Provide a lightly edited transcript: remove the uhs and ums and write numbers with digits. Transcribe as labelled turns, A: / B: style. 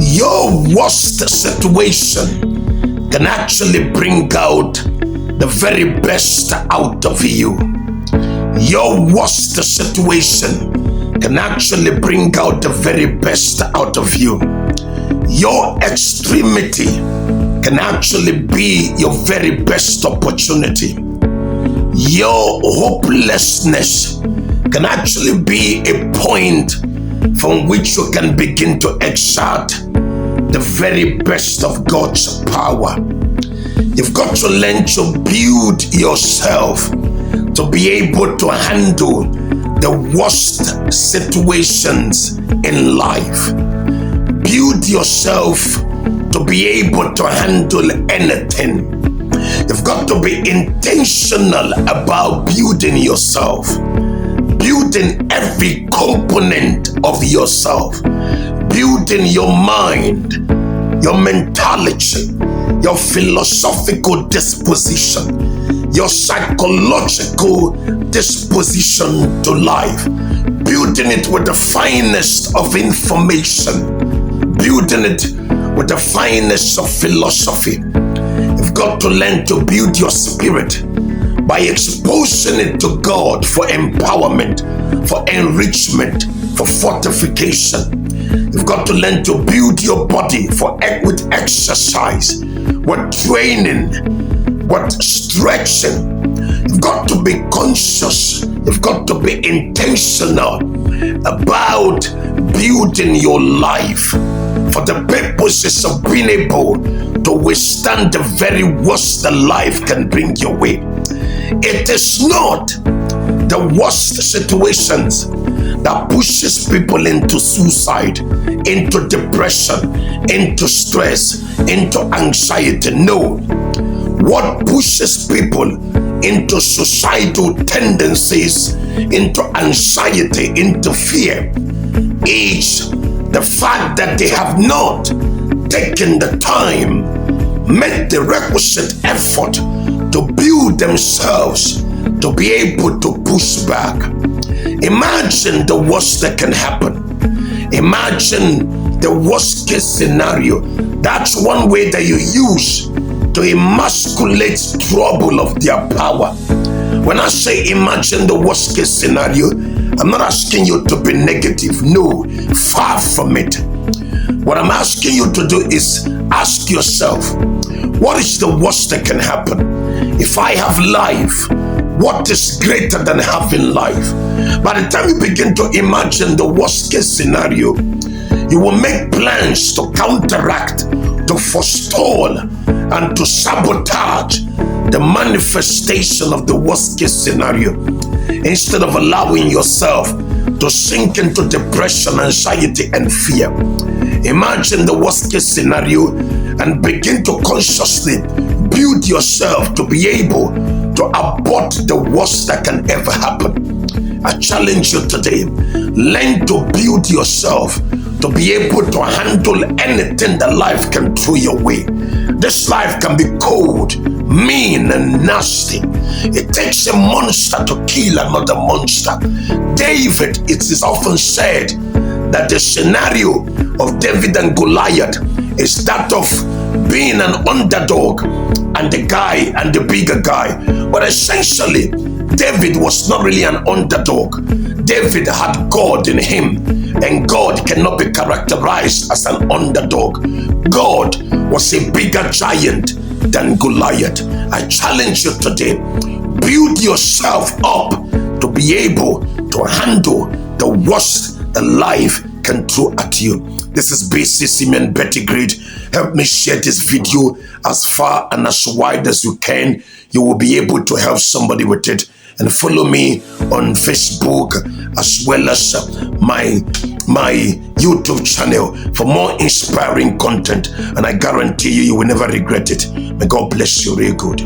A: Your worst situation can actually bring out the very best out of you. Your worst situation can actually bring out the very best out of you. Your extremity can actually be your very best opportunity. Your hopelessness can actually be a point from which you can begin to exert the very best of God's power. You've got to learn to build yourself to be able to handle the worst situations in life. Build yourself to be able to handle anything. You've got to be intentional about building yourself, building every component of yourself, building your mind, your mentality, your philosophical disposition, your psychological disposition to life, building it with the finest of information, building it with the finest of philosophy. You've got to learn to build your spirit by exposing it to God for empowerment, for enrichment, for fortification. You've got to learn to build your body with exercise, with training, with stretching. You've got to be conscious. You've got to be intentional about building your life for the purposes of being able to withstand the very worst that life can bring your way. It is not the worst situations that pushes people into suicide, into depression, into stress, into anxiety. No. What pushes people into suicidal tendencies, into anxiety, into fear, is the fact that they have not taken the time, made the requisite effort to build themselves to be able to push back. Imagine the worst that can happen. Imagine the worst case scenario. That's one way that you use to emasculate trouble of their power. When I say imagine the worst case scenario, I'm not asking you to be negative. No, far from it. What I'm asking you to do is ask yourself, what is the worst that can happen? If I have life, what is greater than having life? By the time you begin to imagine the worst case scenario, you will make plans to counteract, to forestall, and to sabotage the manifestation of the worst case scenario, instead of allowing yourself to sink into depression, anxiety, and fear. Imagine the worst case scenario and begin to consciously build yourself to be able to abort the worst that can ever happen. I challenge you today, learn to build yourself to be able to handle anything that life can throw your way. This life can be cold, mean, and nasty. It takes a monster to kill another monster. David, it is often said that the scenario of David and Goliath is that of being an underdog and the bigger guy. But essentially, David was not really an underdog. David had God in him, and God cannot be characterized as an underdog. God was a bigger giant than Goliath. I challenge you today, build yourself up to be able to handle the worst that life can throw at you. This is BC Simeon Betty Greed. Help me share this video as far and as wide as you can. You will be able to help somebody with it. And follow me on Facebook as well as my YouTube channel for more inspiring content. And I guarantee you will never regret it. May God bless you real good.